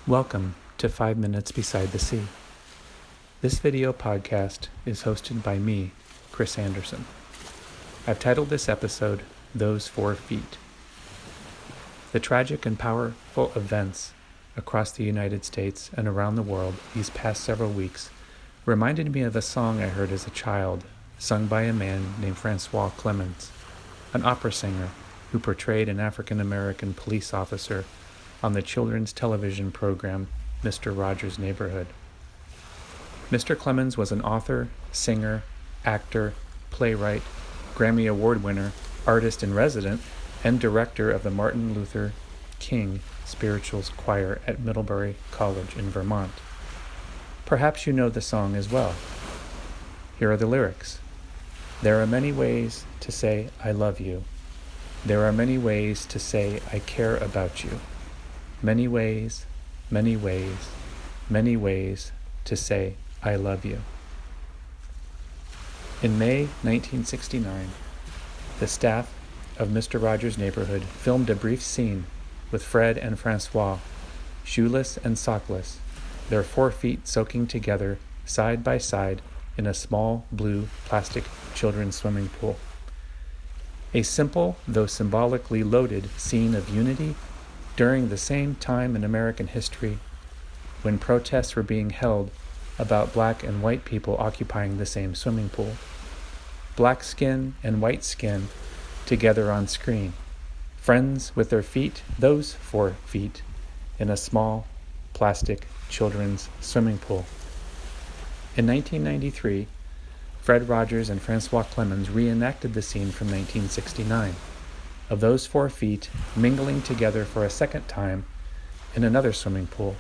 Welcome to 5 Minutes Beside the Sea. This video podcast is hosted by me, Chris Anderson. I've titled this episode, Those 4 Feet. The tragic and powerful events across the United States and around the world these past several weeks reminded me of a song I heard as a child, sung by a man named Francois Clemens, an opera singer who portrayed an African-American police officer on the children's television program Mr. Rogers' Neighborhood. Mr. Clemens was an author, singer, actor, playwright, Grammy Award winner, artist-in-resident, and director of the Martin Luther King Spirituals Choir at Middlebury College in Vermont. Perhaps you know the song as well. Here are the lyrics. There are many ways to say I love you. There are many ways to say I care about you. Many ways, many ways, many ways to say I love you. In May 1969, the staff of Mr. Rogers' Neighborhood filmed a brief scene with Fred and Francois, shoeless and sockless, their 4 feet soaking together side by side in a small blue plastic children's swimming pool. A simple, though symbolically loaded, scene of unity during the same time in American history when protests were being held about black and white people occupying the same swimming pool. Black skin and white skin together on screen, friends with their feet, those 4 feet, in a small plastic children's swimming pool. In 1993, Fred Rogers and Francois Clemens reenacted the scene from 1969. Of those 4 feet mingling together for a second time in another swimming pool.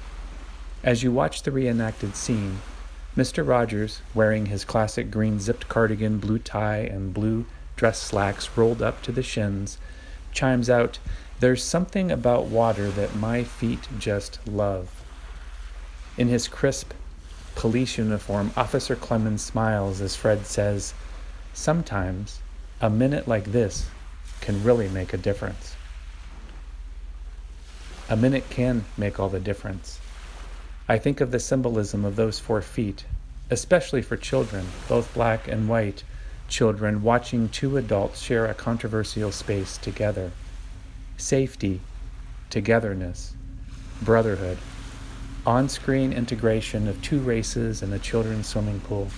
As you watch the reenacted scene, Mr. Rogers, wearing his classic green zipped cardigan, blue tie, and blue dress slacks rolled up to the shins, chimes out, "There's something about water that my feet just love." In his crisp police uniform, Officer Clemens smiles as Fred says, "Sometimes a minute like this can really make a difference." A minute can make all the difference. I think of the symbolism of those 4 feet, especially for children, both black and white children watching 2 adults share a controversial space together. Safety, togetherness, brotherhood, on-screen integration of 2 races in a children's swimming pool.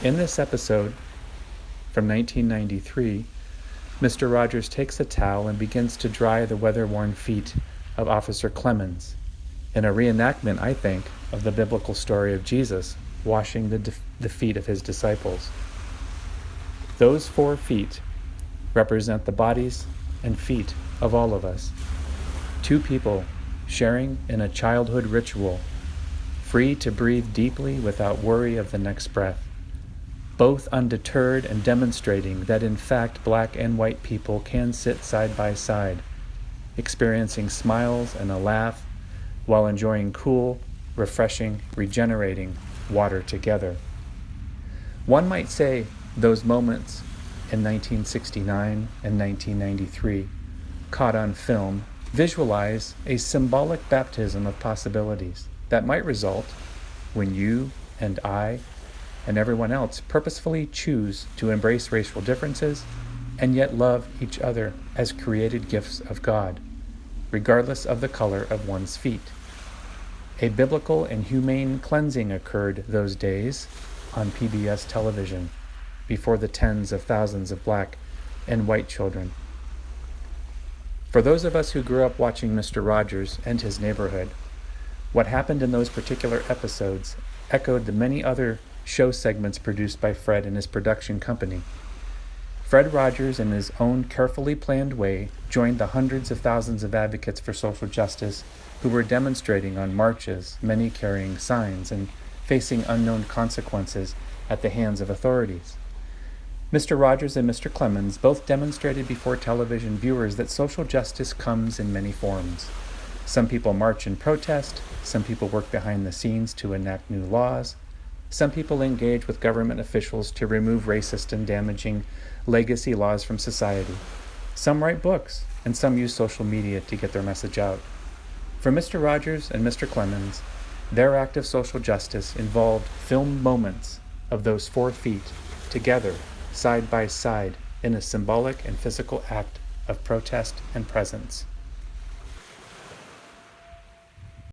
In this episode, from 1993, Mr. Rogers takes a towel and begins to dry the weather-worn feet of Officer Clemens, in a reenactment, I think, of the biblical story of Jesus washing the feet of his disciples. Those 4 feet represent the bodies and feet of all of us. 2 people sharing in a childhood ritual, free to breathe deeply without worry of the next breath. Both undeterred and demonstrating that in fact black and white people can sit side by side, experiencing smiles and a laugh while enjoying cool, refreshing, regenerating water together. One might say those moments in 1969 and 1993, caught on film, visualize a symbolic baptism of possibilities that might result when you and I and everyone else purposefully choose to embrace racial differences and yet love each other as created gifts of God, regardless of the color of one's feet. A biblical and humane cleansing occurred those days on PBS television before the tens of thousands of black and white children. For those of us who grew up watching Mr. Rogers and his neighborhood, what happened in those particular episodes echoed the many other show segments produced by Fred and his production company. Fred Rogers, in his own carefully planned way, joined the hundreds of thousands of advocates for social justice who were demonstrating on marches, many carrying signs and facing unknown consequences at the hands of authorities. Mr. Rogers and Mr. Clemens both demonstrated before television viewers that social justice comes in many forms. Some people march and protest, some people work behind the scenes to enact new laws, some people engage with government officials to remove racist and damaging legacy laws from society. Some write books, and some use social media to get their message out. For Mr. Rogers and Mr. Clemens, their act of social justice involved filmed moments of those 4 feet together, side by side, in a symbolic and physical act of protest and presence.